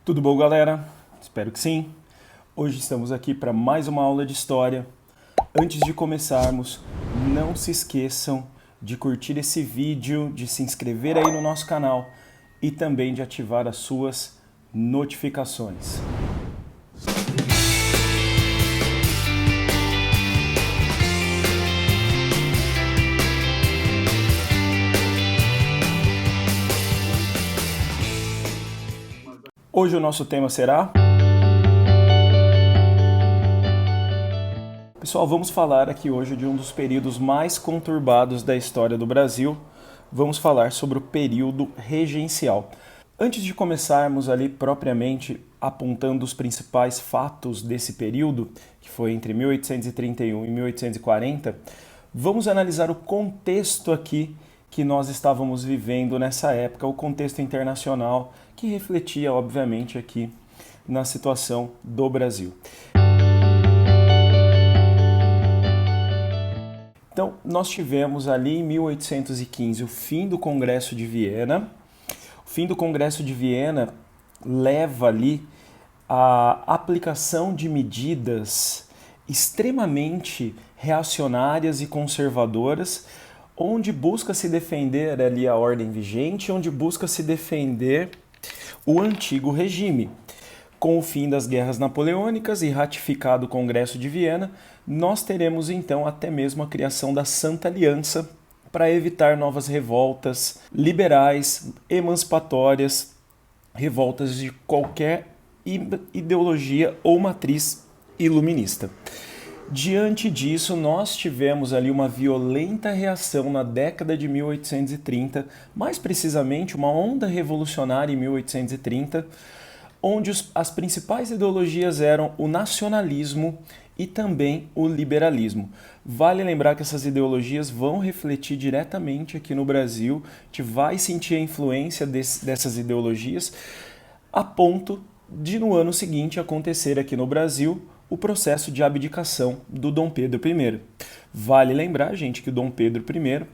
Tudo bom, galera? Espero que sim. Hoje estamos aqui para mais uma aula de história. Antes de começarmos, não se esqueçam de curtir esse vídeo, de se inscrever aí no nosso canal e também de ativar as suas notificações. Hoje o nosso tema será... Pessoal, vamos falar aqui hoje de um dos períodos mais conturbados da história do Brasil. Vamos falar sobre o período regencial. Antes de começarmos ali propriamente apontando os principais fatos desse período, que foi entre 1831 e 1840, vamos analisar o contexto aqui que nós estávamos vivendo nessa época, o contexto internacional que refletia, obviamente, aqui na situação do Brasil. Então, nós tivemos ali em 1815 o fim do Congresso de Viena. O fim do Congresso de Viena leva ali a aplicação de medidas extremamente reacionárias e conservadoras, onde busca se defender ali a ordem vigente, onde busca se defender o antigo regime. Com o fim das guerras napoleônicas e ratificado o Congresso de Viena, nós teremos então até mesmo a criação da Santa Aliança para evitar novas revoltas liberais, emancipatórias, revoltas de qualquer ideologia ou matriz iluminista. Diante disso, nós tivemos ali uma violenta reação na década de 1830, mais precisamente uma onda revolucionária em 1830, onde as principais ideologias eram o nacionalismo e também o liberalismo. Vale lembrar que essas ideologias vão refletir diretamente aqui no Brasil, a gente vai sentir a influência dessas ideologias, a ponto de no ano seguinte acontecer aqui no Brasil o processo de abdicação do Dom Pedro I. Vale lembrar, gente, que o Dom Pedro I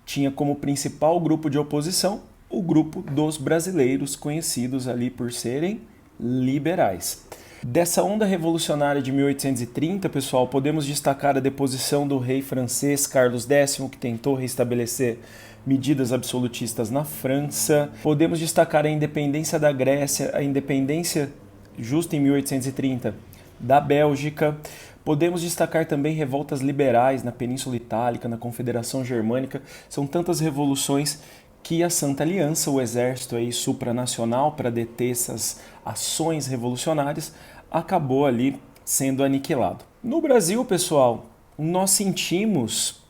tinha como principal grupo de oposição o grupo dos brasileiros, conhecidos ali por serem liberais. Dessa onda revolucionária de 1830, pessoal, podemos destacar a deposição do rei francês Carlos X, que tentou restabelecer medidas absolutistas na França. Podemos destacar a independência da Grécia, a independência justa em 1830 da Bélgica. Podemos destacar também revoltas liberais na Península Itálica, na Confederação Germânica. São tantas revoluções que a Santa Aliança, o exército aí supranacional para deter essas ações revolucionárias, acabou ali sendo aniquilado. No Brasil, pessoal, nós sentimos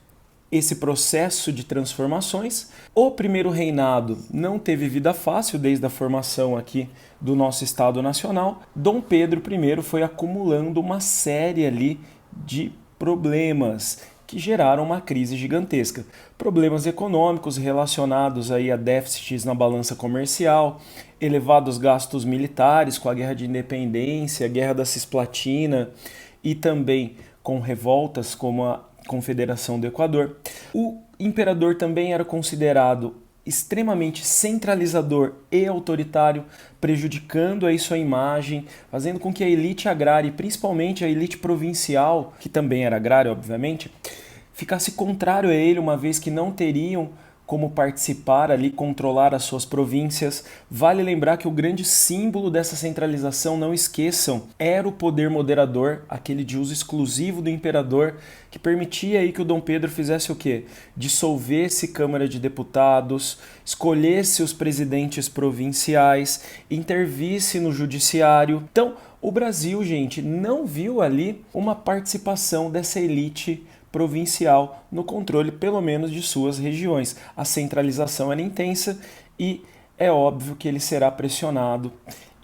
esse processo de transformações. O primeiro reinado não teve vida fácil desde a formação aqui do nosso Estado Nacional. Dom Pedro I foi acumulando uma série ali de problemas que geraram uma crise gigantesca. Problemas econômicos relacionados aí a déficits na balança comercial, elevados gastos militares com a Guerra de Independência, a Guerra da Cisplatina e também com revoltas como a Confederação do Equador. O imperador também era considerado extremamente centralizador e autoritário, prejudicando aí sua imagem, fazendo com que a elite agrária, e principalmente a elite provincial, que também era agrária, obviamente, ficasse contrário a ele, uma vez que não teriam como participar ali, controlar as suas províncias. Vale lembrar que o grande símbolo dessa centralização, não esqueçam, era o poder moderador, aquele de uso exclusivo do imperador, que permitia aí que o Dom Pedro fizesse o quê? Dissolvesse Câmara de Deputados, escolhesse os presidentes provinciais, intervisse no judiciário. Então, o Brasil, gente, não viu ali uma participação dessa elite provincial no controle, pelo menos, de suas regiões. A centralização era intensa e é óbvio que ele será pressionado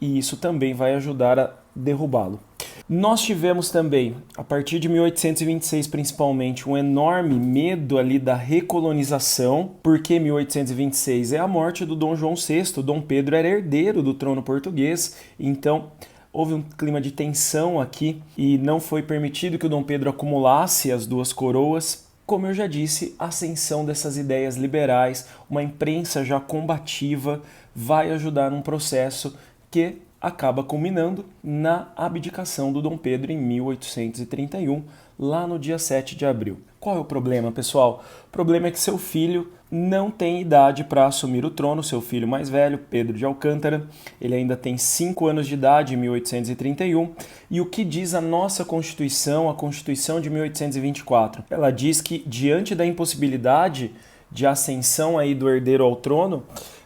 e isso também vai ajudar a derrubá-lo. Nós tivemos também, a partir de 1826 principalmente, um enorme medo ali da recolonização, porque 1826 é a morte do Dom João VI, Dom Pedro era herdeiro do trono português, então houve um clima de tensão aqui e não foi permitido que o Dom Pedro acumulasse as duas coroas. Como eu já disse, a ascensão dessas ideias liberais, uma imprensa já combativa, vai ajudar num processo que acaba culminando na abdicação do Dom Pedro em 1831, lá no dia 7 de abril. Qual é o problema, pessoal? O problema é que seu filho não tem idade para assumir o trono, seu filho mais velho, Pedro de Alcântara. Ele ainda tem 5 anos de idade em 1831. E o que diz a nossa Constituição, a Constituição de 1824? Ela diz que, diante da impossibilidade de ascensão aí do herdeiro ao trono,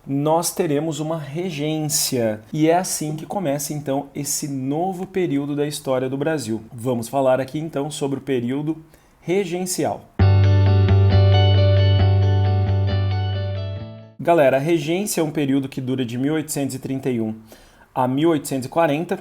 nós teremos uma regência. E é assim que começa, então, esse novo período da história do Brasil. Vamos falar aqui, então, sobre o período regencial. Galera, a regência é um período que dura de 1831 a 1840.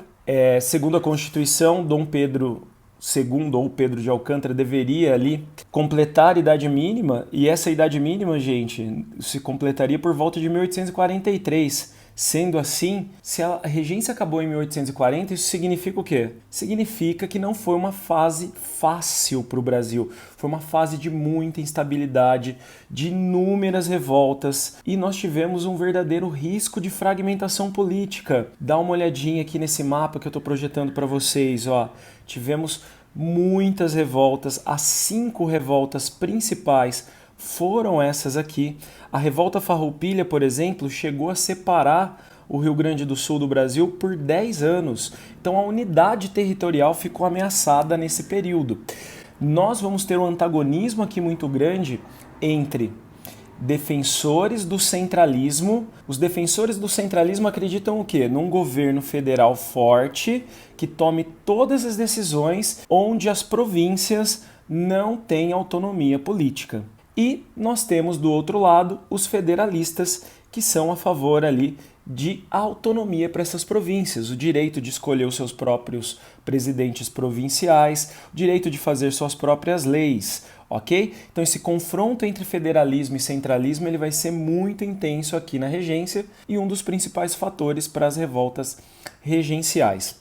Segundo a Constituição, Dom Pedro II ou Pedro de Alcântara deveria ali completar a idade mínima, e essa idade mínima, gente, se completaria por volta de 1843. Sendo assim, se a regência acabou em 1840, isso significa o quê? Significa que não foi uma fase fácil para o Brasil. Foi uma fase de muita instabilidade, de inúmeras revoltas, e nós tivemos um verdadeiro risco de fragmentação política. Dá uma olhadinha aqui nesse mapa que eu estou projetando para vocês, ó. Tivemos muitas revoltas, as 5 revoltas principais foram essas aqui. A Revolta Farroupilha, por exemplo, chegou a separar o Rio Grande do Sul do Brasil por 10 anos. Então a unidade territorial ficou ameaçada nesse período. Nós vamos ter um antagonismo aqui muito grande entre defensores do centralismo. Os defensores do centralismo acreditam o quê? Num governo federal forte que tome todas as decisões, onde as províncias não têm autonomia política. E nós temos do outro lado os federalistas, que são a favor ali de autonomia para essas províncias, o direito de escolher os seus próprios presidentes provinciais, o direito de fazer suas próprias leis, ok? Então esse confronto entre federalismo e centralismo ele vai ser muito intenso aqui na regência e um dos principais fatores para as revoltas regenciais.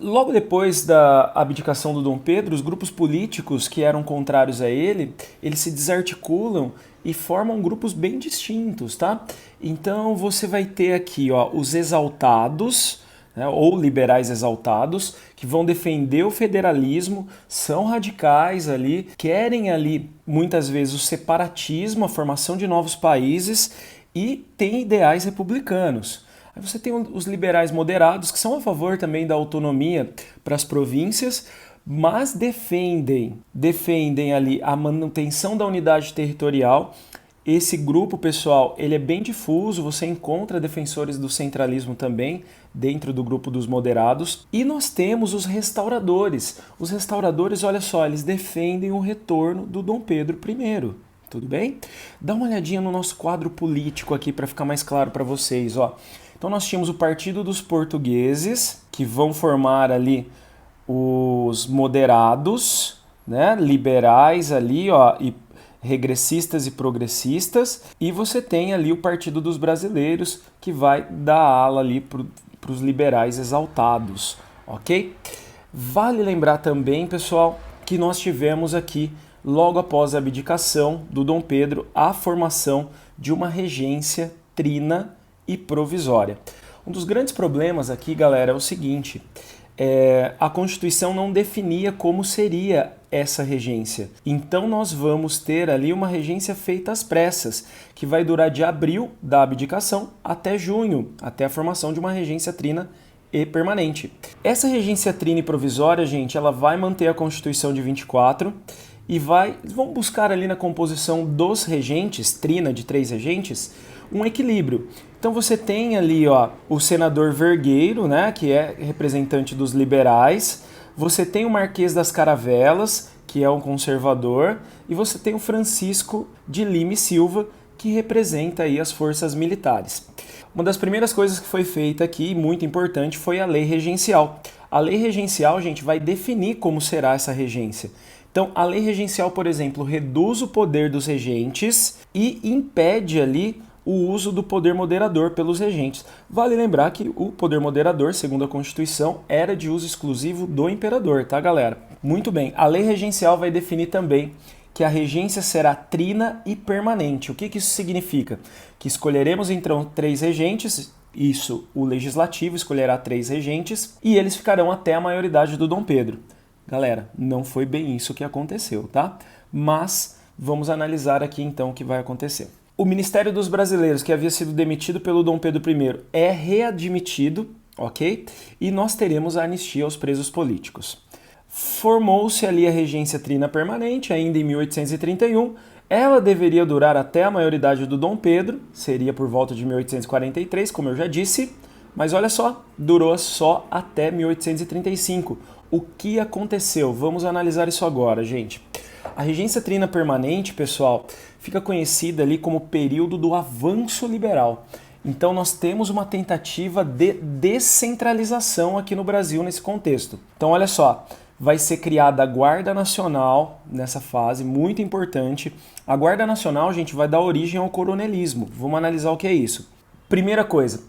Logo depois da abdicação do Dom Pedro, os grupos políticos que eram contrários a ele, eles se desarticulam e formam grupos bem distintos, tá? Então você vai ter aqui, ó, os exaltados, né, ou liberais exaltados, que vão defender o federalismo, são radicais ali, querem ali muitas vezes o separatismo, a formação de novos países e têm ideais republicanos. Aí você tem os liberais moderados, que são a favor também da autonomia para as províncias, mas defendem ali a manutenção da unidade territorial. Esse grupo, pessoal, ele é bem difuso, você encontra defensores do centralismo também dentro do grupo dos moderados. E nós temos os restauradores. Os restauradores, olha só, eles defendem o retorno do Dom Pedro I. Tudo bem? Dá uma olhadinha no nosso quadro político aqui para ficar mais claro para vocês, ó. Então nós tínhamos o Partido dos Portugueses, que vão formar ali os moderados, né, liberais ali, ó, e regressistas e progressistas, e você tem ali o Partido dos Brasileiros, que vai dar ala ali para os liberais exaltados, ok? Vale lembrar também, pessoal, que nós tivemos aqui, logo após a abdicação do Dom Pedro, a formação de uma regência trina e provisória. Um dos grandes problemas aqui, galera, é o seguinte: a Constituição não definia como seria essa regência. Então nós vamos ter ali uma regência feita às pressas, que vai durar de abril da abdicação até junho, até a formação de uma regência trina e permanente. Essa regência trina e provisória, gente, ela vai manter a Constituição de 24 e vão buscar ali na composição dos regentes, trina de 3 regentes, um equilíbrio. Então você tem ali, ó, o senador Vergueiro, né, que é representante dos liberais, você tem o Marquês das Caravelas, que é um conservador, e você tem o Francisco de Lima e Silva, que representa aí as forças militares. Uma das primeiras coisas que foi feita aqui, muito importante, foi a lei regencial. A lei regencial, gente, vai definir como será essa regência. Então, a lei regencial, por exemplo, reduz o poder dos regentes e impede ali o uso do poder moderador pelos regentes. Vale lembrar que o poder moderador, segundo a Constituição, era de uso exclusivo do imperador, tá, galera? Muito bem, a lei regencial vai definir também que a regência será trina e permanente. O que isso significa? Que escolheremos então 3 regentes, isso o legislativo escolherá 3 regentes, e eles ficarão até a maioridade do Dom Pedro. Galera, não foi bem isso que aconteceu, tá? Mas vamos analisar aqui então o que vai acontecer. O Ministério dos Brasileiros, que havia sido demitido pelo Dom Pedro I, é readmitido, ok? E nós teremos a anistia aos presos políticos. Formou-se ali a regência trina permanente, ainda em 1831. Ela deveria durar até a maioridade do Dom Pedro, seria por volta de 1843, como eu já disse. Mas olha só, durou só até 1835. O que aconteceu? Vamos analisar isso agora, gente. A regência trina permanente, pessoal, fica conhecida ali como período do avanço liberal. Então nós temos uma tentativa de descentralização aqui no Brasil nesse contexto. Então olha só, vai ser criada a Guarda Nacional nessa fase, muito importante. A Guarda Nacional, gente, vai dar origem ao coronelismo. Vamos analisar o que é isso. Primeira coisa,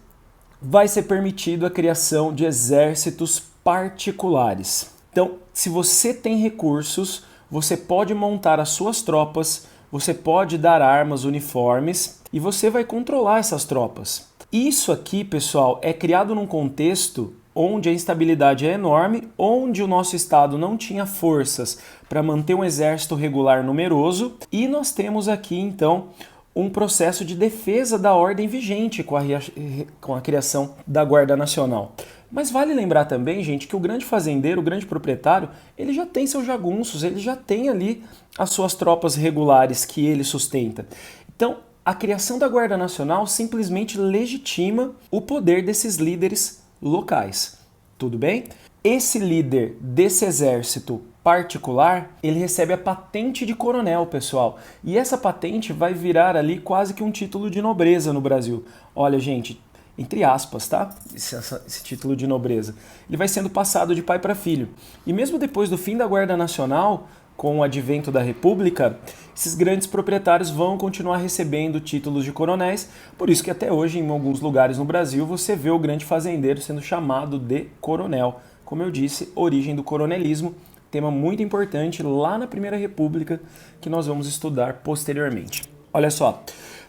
vai ser permitido a criação de exércitos particulares. Então, se você tem recursos, você pode montar as suas tropas, você pode dar armas, uniformes e você vai controlar essas tropas. Isso aqui, pessoal, é criado num contexto onde a instabilidade é enorme, onde o nosso Estado não tinha forças para manter um exército regular numeroso, e nós temos aqui, então, um processo de defesa da ordem vigente com a criação da Guarda Nacional. Mas vale lembrar também, gente, que o grande fazendeiro, o grande proprietário, ele já tem seus jagunços, ele já tem ali as suas tropas regulares que ele sustenta. Então, a criação da Guarda Nacional simplesmente legitima o poder desses líderes locais. Tudo bem? Esse líder desse exército particular, ele recebe a patente de coronel, pessoal. E essa patente vai virar ali quase que um título de nobreza no Brasil. Olha, gente, entre aspas, tá? Esse título de nobreza. Ele vai sendo passado de pai para filho. E mesmo depois do fim da Guarda Nacional, com o advento da República, esses grandes proprietários vão continuar recebendo títulos de coronéis, por isso que até hoje, em alguns lugares no Brasil, você vê o grande fazendeiro sendo chamado de coronel. Como eu disse, origem do coronelismo, tema muito importante lá na Primeira República, que nós vamos estudar posteriormente. Olha só,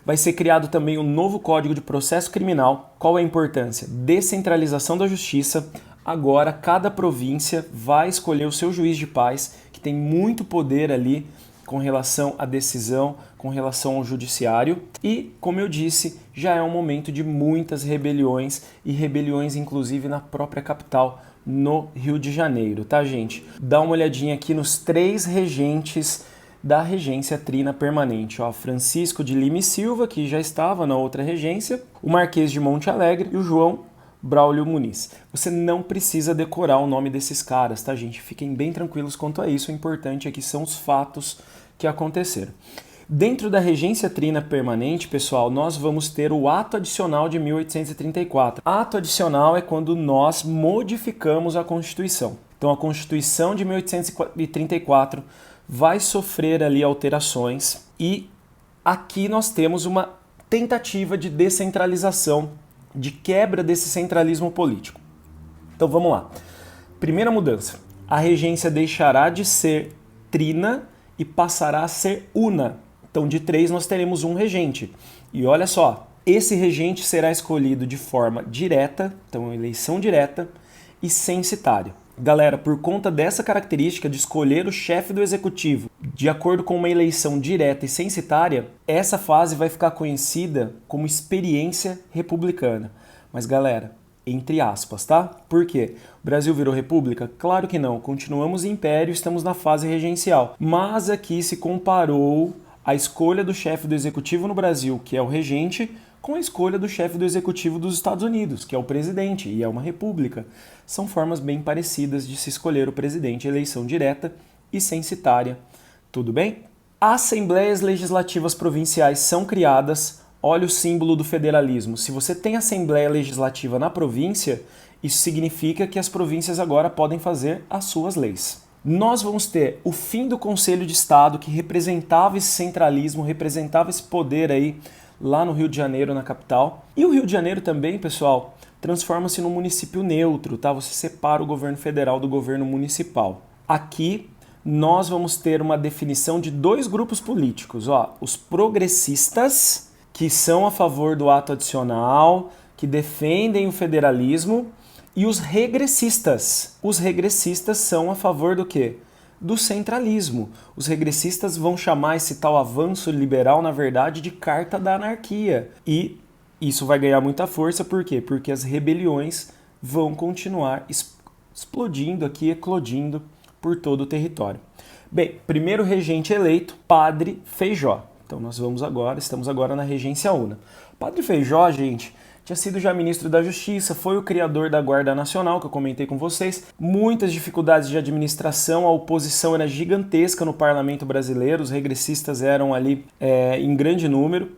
vai ser criado também um novo Código de Processo Criminal. Qual é a importância? Descentralização da justiça. Agora, cada província vai escolher o seu juiz de paz, que tem muito poder ali com relação à decisão, com relação ao judiciário. E, como eu disse, já é um momento de muitas rebeliões, e rebeliões inclusive na própria capital, no Rio de Janeiro, tá, gente? Dá uma olhadinha aqui nos 3 regentes da regência trina permanente, ó, Francisco de Lima e Silva, que já estava na outra regência, o Marquês de Monte Alegre e o João Braulio Muniz. Você não precisa decorar o nome desses caras, tá, gente? Fiquem bem tranquilos quanto a isso, o importante aqui são os fatos que aconteceram. Dentro da regência trina permanente, pessoal, nós vamos ter o ato adicional de 1834. Ato adicional é quando nós modificamos a Constituição. Então, a Constituição de 1834 vai sofrer ali alterações e aqui nós temos uma tentativa de descentralização, de quebra desse centralismo político. Então, vamos lá. Primeira mudança. A regência deixará de ser trina e passará a ser una. Então, de 3 nós teremos um regente. E olha só, esse regente será escolhido de forma direta, então eleição direta e censitária. Galera, por conta dessa característica de escolher o chefe do executivo de acordo com uma eleição direta e censitária, essa fase vai ficar conhecida como experiência republicana. Mas galera, entre aspas, tá? Por quê? O Brasil virou república? Claro que não, continuamos em império, estamos na fase regencial. Mas aqui se comparou a escolha do chefe do executivo no Brasil, que é o regente, com a escolha do chefe do executivo dos Estados Unidos, que é o presidente, e é uma república. São formas bem parecidas de se escolher o presidente, eleição direta e censitária. Tudo bem? Assembleias legislativas provinciais são criadas. Olha o símbolo do federalismo. Se você tem assembleia legislativa na província, isso significa que as províncias agora podem fazer as suas leis. Nós vamos ter o fim do Conselho de Estado, que representava esse centralismo, representava esse poder aí lá no Rio de Janeiro, na capital. E o Rio de Janeiro também, pessoal, transforma-se num município neutro, tá? Você separa o governo federal do governo municipal. Aqui nós vamos ter uma definição de dois grupos políticos. Ó, os progressistas, que são a favor do ato adicional, que defendem o federalismo, e os regressistas. Os regressistas são a favor do quê? Do centralismo. Os regressistas vão chamar esse tal avanço liberal, na verdade, de carta da anarquia. E isso vai ganhar muita força, por quê? Porque as rebeliões vão continuar explodindo aqui, eclodindo por todo o território. Bem, primeiro regente eleito, Padre Feijó. Então nós estamos agora na Regência Una. Padre Feijó, gente, tinha sido já ministro da Justiça, foi o criador da Guarda Nacional, que eu comentei com vocês. Muitas dificuldades de administração, a oposição era gigantesca no parlamento brasileiro, os regressistas eram ali em grande número,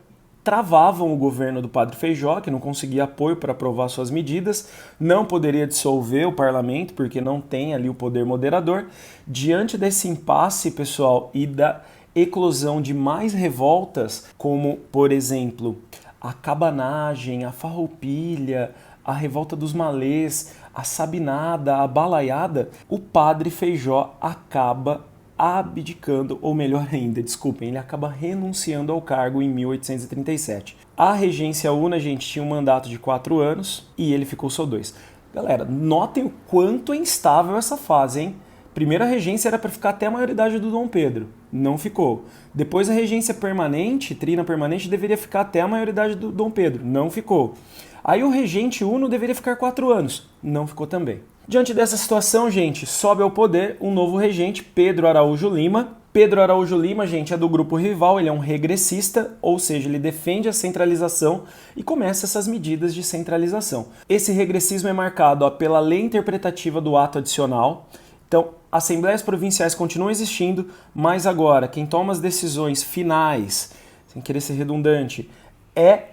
travavam o governo do Padre Feijó, que não conseguia apoio para aprovar suas medidas, não poderia dissolver o parlamento, porque não tem ali o poder moderador. Diante desse impasse, pessoal, e da eclosão de mais revoltas, como, por exemplo, a cabanagem, a farroupilha, a revolta dos malês, a sabinada, a balaiada, o Padre Feijó acaba abdicando, ou melhor ainda, desculpem, ele acaba renunciando ao cargo em 1837. A Regência Una, gente, tinha um mandato de 4 anos e ele ficou só 2. Galera, notem o quanto é instável essa fase, hein? Primeiro a regência era para ficar até a maioridade do Dom Pedro, não ficou. Depois a regência permanente, trina permanente, deveria ficar até a maioridade do Dom Pedro, não ficou. Aí o regente Uno deveria ficar 4 anos, não ficou também. Diante dessa situação, gente, sobe ao poder um novo regente, Pedro Araújo Lima. Pedro Araújo Lima, gente, é do grupo rival, ele é um regressista, ou seja, ele defende a centralização e começa essas medidas de centralização. Esse regressismo é marcado pela lei interpretativa do ato adicional. Então, assembleias provinciais continuam existindo, mas agora quem toma as decisões finais, sem querer ser redundante, é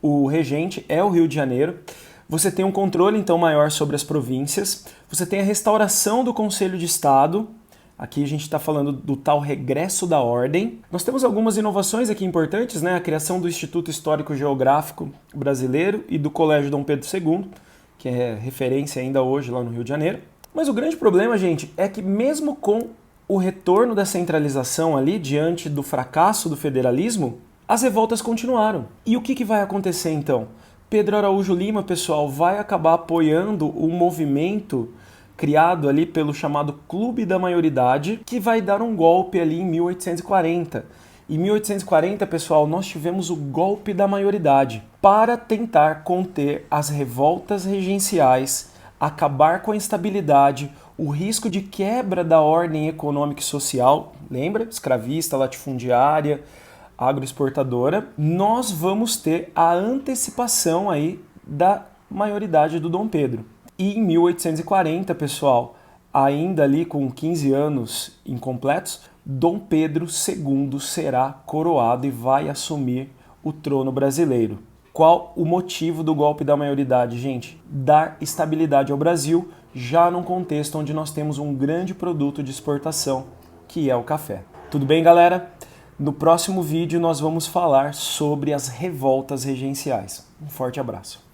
o regente, é o Rio de Janeiro. Você tem um controle, então, maior sobre as províncias. Você tem a restauração do Conselho de Estado. Aqui a gente está falando do tal regresso da ordem. Nós temos algumas inovações aqui importantes, né? A criação do Instituto Histórico Geográfico Brasileiro e do Colégio Dom Pedro II, que é referência ainda hoje lá no Rio de Janeiro. Mas o grande problema, gente, é que mesmo com o retorno da centralização ali, diante do fracasso do federalismo, as revoltas continuaram. E o que vai acontecer então? Pedro Araújo Lima, pessoal, vai acabar apoiando um movimento criado ali pelo chamado Clube da Maioridade, que vai dar um golpe ali em 1840. Em 1840, pessoal, nós tivemos o golpe da maioridade para tentar conter as revoltas regenciais, acabar com a instabilidade, o risco de quebra da ordem econômica e social, lembra? Escravista, latifundiária, agroexportadora. Nós vamos ter a antecipação aí da maioridade do Dom Pedro. E em 1840, pessoal, ainda ali com 15 anos incompletos, Dom Pedro II será coroado e vai assumir o trono brasileiro. Qual o motivo do golpe da maioridade, gente? Dar estabilidade ao Brasil, já num contexto onde nós temos um grande produto de exportação, que é o café. Tudo bem, galera? No próximo vídeo nós vamos falar sobre as revoltas regenciais. Um forte abraço.